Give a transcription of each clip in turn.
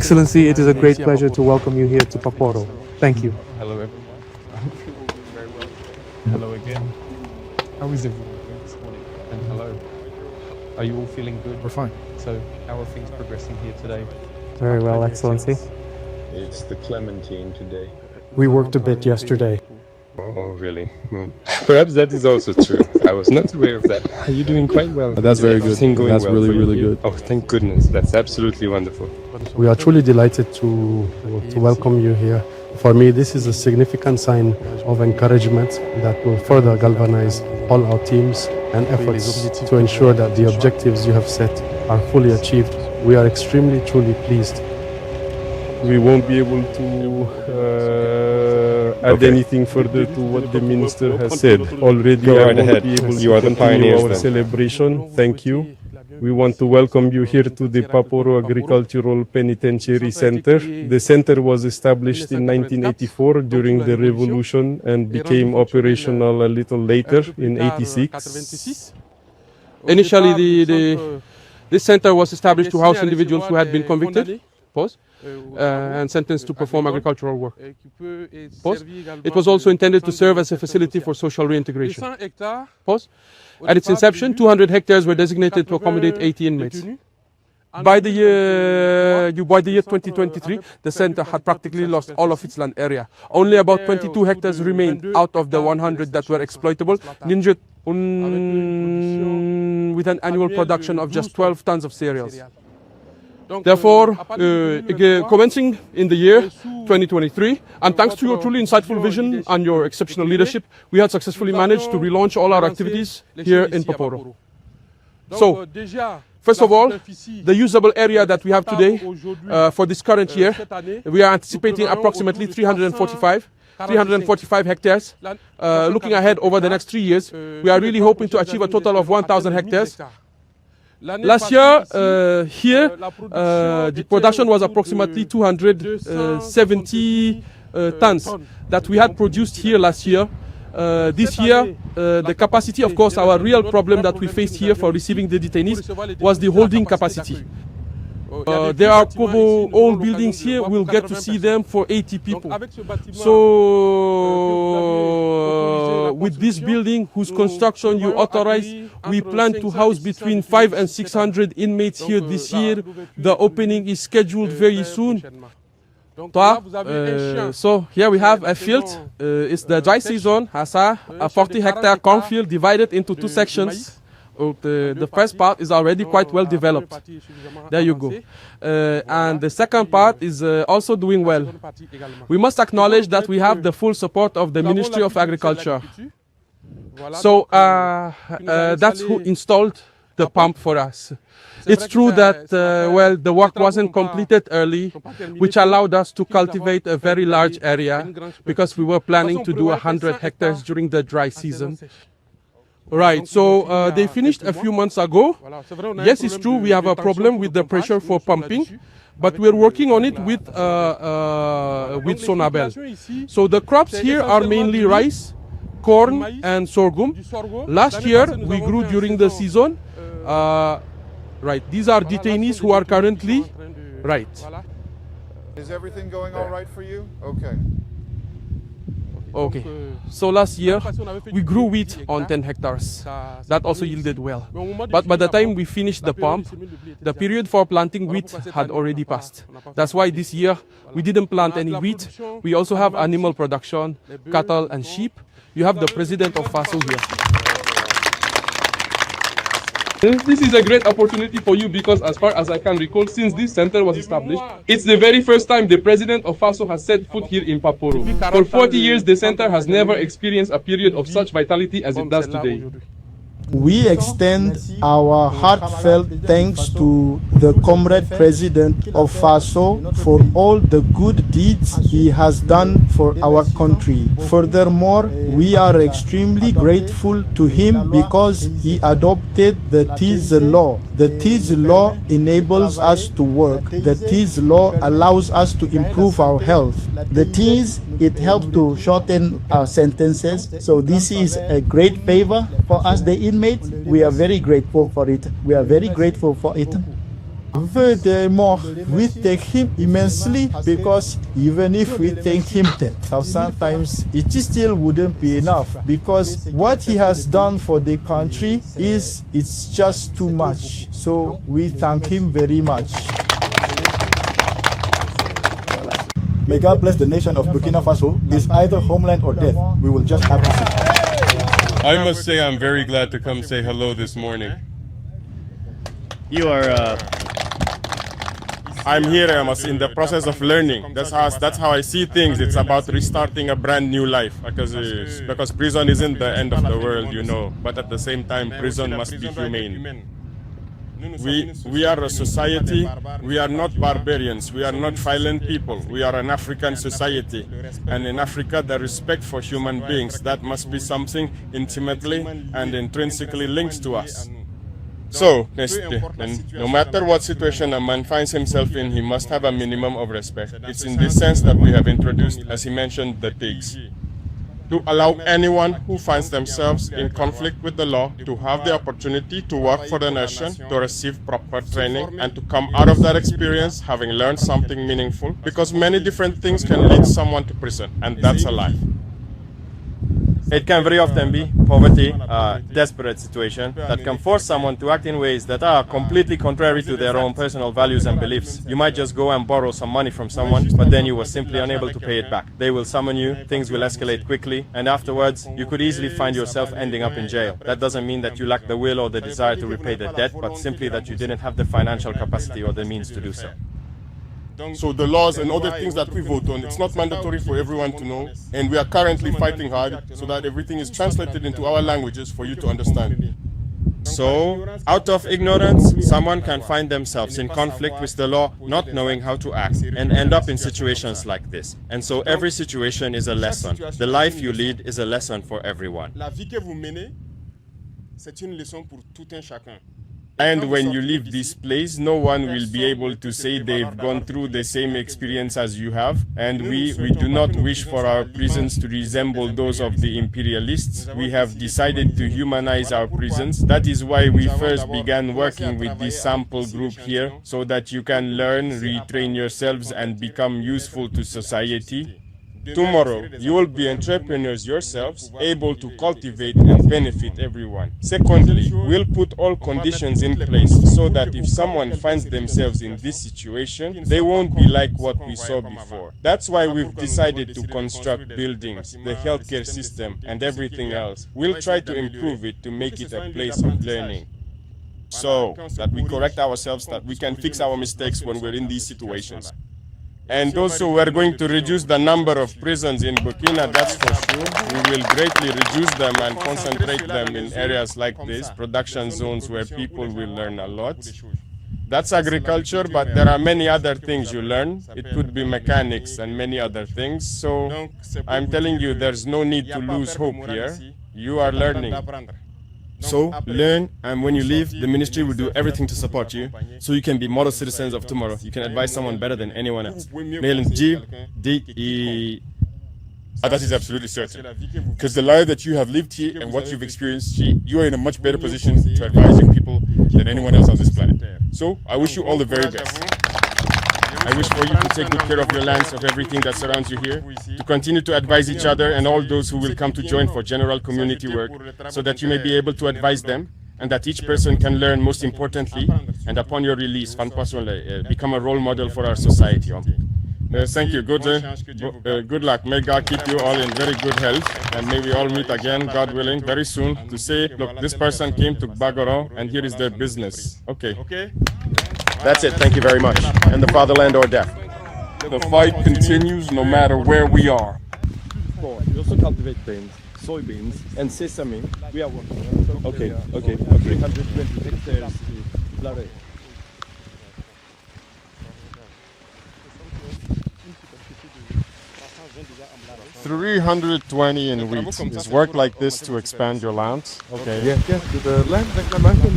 Excellency, it is a great pleasure to welcome you here to Baporo. Thank you. Hello everyone. I hope you're all doing very well. Hello again. How is everyone doing this morning? And hello. Are you all feeling good? We're fine. So how are things progressing here today? Very well, Excellency. It's the Clementine today. We worked a bit yesterday. Oh, really? Well, perhaps that is also true. I was not aware of that. You're doing quite well. That's very good. Everything going That's well really, for you really here? good. Oh, thank goodness. That's absolutely wonderful. We are truly delighted to welcome you here. For me, this is a significant sign of encouragement that will further galvanize all our teams and efforts to ensure that the objectives you have set are fully achieved. We are extremely, truly pleased. We won't be able to add anything further to what the minister has said. Already Go I right won't ahead. be able You to are the continue pioneers our then. celebration. Thank you. We want to welcome you here to the Baporo Agricultural Penitentiary Center. The center was established in 1984 during the revolution and became operational a little later in 86. Initially, this center was established to house individuals who had been convicted, and sentenced to perform agricultural work. It was also intended to serve as a facility for social reintegration. At its inception, 200 hectares were designated to accommodate 80 inmates. By the year 2023, the center had practically lost all of its land area. Only about 22 hectares remained out of the 100 that were exploitable, with an annual production of just 12 tons of cereals. Therefore, commencing in the year 2023, and thanks to your truly insightful vision and your exceptional leadership, we had successfully managed to relaunch all our activities here in Baporo. So, first of all, the usable area that we have today for this current year, we are anticipating approximately 345 hectares. Looking ahead over the next 3 years, we are really hoping to achieve a total of 1,000 hectares. Last year, here, the production was approximately 270 tons that we had produced here last year. This year, the capacity, of course, our real problem that we faced here for receiving the detainees was the holding capacity. There are old buildings here, we'll get to see them for 80 people. So, with this building, whose construction you authorize, we plan to house between 500 and 600 inmates here this year. The opening is scheduled very soon. So here we have a field. It's the dry season, has a 40-hectare cornfield divided into two sections. The first part is already quite well developed. There you go. And the second part is also doing well. We must acknowledge that we have the full support of the Ministry of Agriculture. So that's who installed the pump for us. It's true that, the work wasn't completed early, which allowed us to cultivate a very large area because we were planning to do 100 hectares during the dry season. Right, so they finished a few months ago. Yes, it's true, we have a problem with the pressure for pumping, but we're working on it with Sonabel. So the crops here are mainly rice, corn, and sorghum. Last year, we grew during the season. Right, these are detainees who are currently, right. Is everything going all right for you? Okay. Okay, so last year we grew wheat on 10 hectares. That also yielded well. But by the time we finished the pump, the period for planting wheat had already passed. That's why this year we didn't plant any wheat. We also have animal production, cattle and sheep. You have the president of FASO here. This is a great opportunity for you because, as far as I can recall, since this center was established, it's the very first time the president of FASO has set foot here in Baporo. For 40 years, the center has never experienced a period of such vitality as it does today. We extend our heartfelt thanks to the comrade president of FASO for all the good deeds he has done for our country. Furthermore, we are extremely grateful to him because he adopted the TIS law. The TIS law enables us to work. The TIS law allows us to improve our health. The TIS, it helps to shorten our sentences. So this is a great favor for us, the inmates. We are very grateful for it. We are very grateful for it. Furthermore, we thank him immensely because even if we thank him 10,000 times, it still wouldn't be enough because what he has done for the country it's just too much. So we thank him very much. May God bless the nation of Burkina Faso. It's either homeland or death. We will just have to see. I must say I'm very glad to come say hello this morning. You are I'm here, I'm in the process of learning. That's how I see things. It's about restarting a brand new life because prison isn't the end of the world, you know. But at the same time, prison must be humane. We are a society. We are not barbarians. We are not violent people. We are an African society. And in Africa, the respect for human beings, that must be something intimately and intrinsically linked to us. So, no matter what situation a man finds himself in, he must have a minimum of respect. It's in this sense that we have introduced, as he mentioned, the TIGs. To allow anyone who finds themselves in conflict with the law to have the opportunity to work for the nation, to receive proper training, and to come out of that experience having learned something meaningful, because many different things can lead someone to prison, and that's a life. It can very often be poverty, desperate situation that can force someone to act in ways that are completely contrary to their own personal values and beliefs. You might just go and borrow some money from someone, but then you were simply unable to pay it back. They will summon you, things will escalate quickly, and afterwards you could easily find yourself ending up in jail. That doesn't mean that you lack the will or the desire to repay the debt, but simply that you didn't have the financial capacity or the means to do so. So the laws and other things that we vote on, it's not mandatory for everyone to know, and we are currently fighting hard so that everything is translated into our languages for you to understand. So, out of ignorance, someone can find themselves in conflict with the law, not knowing how to act, and end up in situations like this. And so every situation is a lesson. The life you lead is a lesson for everyone. And when you leave this place, no one will be able to say they've gone through the same experience as you have. And we do not wish for our prisons to resemble those of the imperialists. We have decided to humanize our prisons. That is why we first began working with this sample group here, so that you can learn, retrain yourselves, and become useful to society. Tomorrow, you will be entrepreneurs yourselves, able to cultivate and benefit everyone. Secondly, we'll put all conditions in place so that if someone finds themselves in this situation, they won't be like what we saw before. That's why we've decided to construct buildings, the healthcare system, and everything else. We'll try to improve it to make it a place of learning. So that we correct ourselves, that we can fix our mistakes when we're in these situations. And also, we're going to reduce the number of prisons in Burkina, that's for sure. We will greatly reduce them and concentrate them in areas like this, production zones where people will learn a lot. That's agriculture, but there are many other things you learn. It could be mechanics and many other things. So I'm telling you, there's no need to lose hope here. You are learning. So learn, and when you leave, the ministry will do everything to support you, so you can be model citizens of tomorrow. You can advise someone better than anyone else. That is absolutely certain. Because the life that you have lived here and what you've experienced here, you are in a much better position to advise young people than anyone else on this planet. So I wish you all the very best. I wish for you to take good care of your lands, of everything that surrounds you here, to continue to advise each other and all those who will come to join for general community work, so that you may be able to advise them, and that each person can learn, most importantly, and upon your release, become a role model for our society. Thank you. Good luck. May God keep you all in very good health, and may we all meet again, God willing, very soon, to say, look, this person came to Baporo, and here is their business. Okay. That's it. Thank you very much. And the fatherland or death. The fight continues no matter where we are. We also cultivate beans, soybeans, and sesame. We are working on Okay. 320 hectares. 320 in wheat. Is work like this to expand your land? Okay. Yes, the land reclamation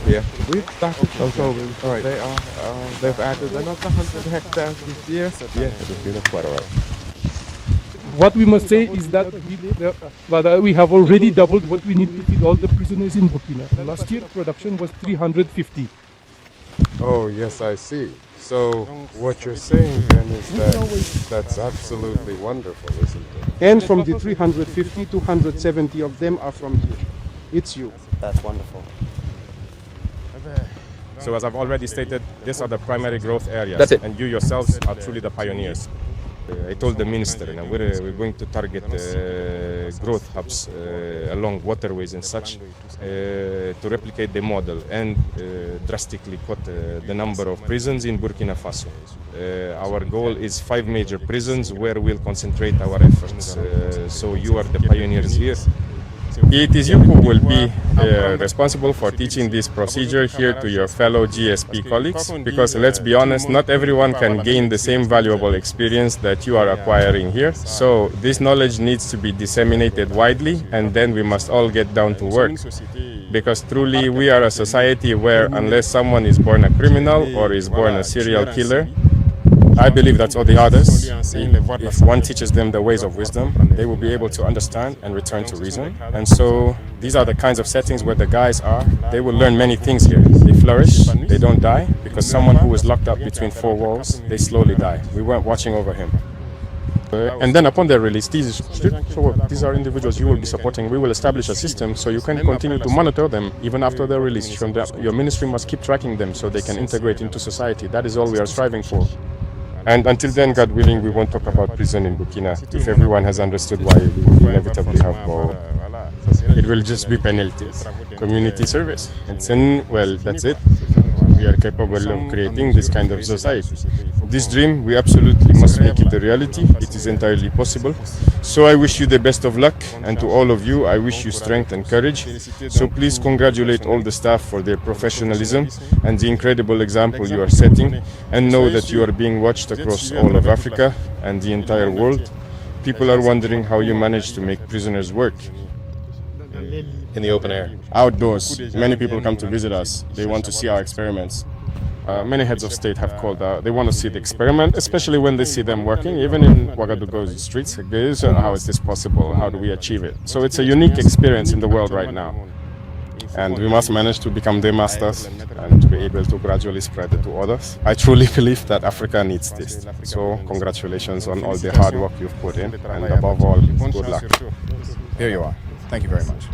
here. We've started also. All right. They've added another 100 hectares this year. Yes, it's been quite a while. What we must say is that we have already doubled what we need to feed all the prisoners in Burkina. Last year, production was 350. Oh, yes, I see. So what you're saying then is that that's absolutely wonderful, isn't it? And from the 350, 270 of them are from here. It's you. That's wonderful. So as I've already stated, these are the primary growth areas. That's it. And you yourselves are truly the pioneers. I told the minister, we're going to target growth hubs along waterways and such to replicate the model and drastically cut the number of prisons in Burkina Faso. Our goal is 5 major prisons where we'll concentrate our efforts. So you are the pioneers here. It is you who will be responsible for teaching this procedure here to your fellow GSP colleagues, because let's be honest, not everyone can gain the same valuable experience that you are acquiring here. So this knowledge needs to be disseminated widely, and then we must all get down to work. Because truly we are a society where unless someone is born a criminal or is born a serial killer, I believe that's all the others. If one teaches them the ways of wisdom, they will be able to understand and return to reason. And so these are the kinds of settings where the guys are. They will learn many things here. They flourish, they don't die, because someone who is locked up between 4 walls, they slowly die. We weren't watching over him. And then upon their release, these are individuals you will be supporting. We will establish a system so you can continue to monitor them even after their release. Your ministry must keep tracking them so they can integrate into society. That is all we are striving for. And until then, God willing, we won't talk about prison in Burkina. If everyone has understood why we will inevitably have more, it will just be penalties. Community service. And then, well, that's it. We are capable of creating this kind of society. This dream, we absolutely must make it a reality. It is entirely possible. So I wish you the best of luck, and to all of you, I wish you strength and courage. So please congratulate all the staff for their professionalism and the incredible example you are setting, and know that you are being watched across all of Africa and the entire world. People are wondering how you manage to make prisoners work. In the open air. Outdoors. Many people come to visit us. They want to see our experiments. Many heads of state have called out. They want to see the experiment, especially when they see them working. Even in Ouagadougou's streets, how is this possible? How do we achieve it? So it's a unique experience in the world right now. And we must manage to become the masters and to be able to gradually spread it to others. I truly believe that Africa needs this. So congratulations on all the hard work you've put in, and above all, good luck. Here you are. Thank you very much.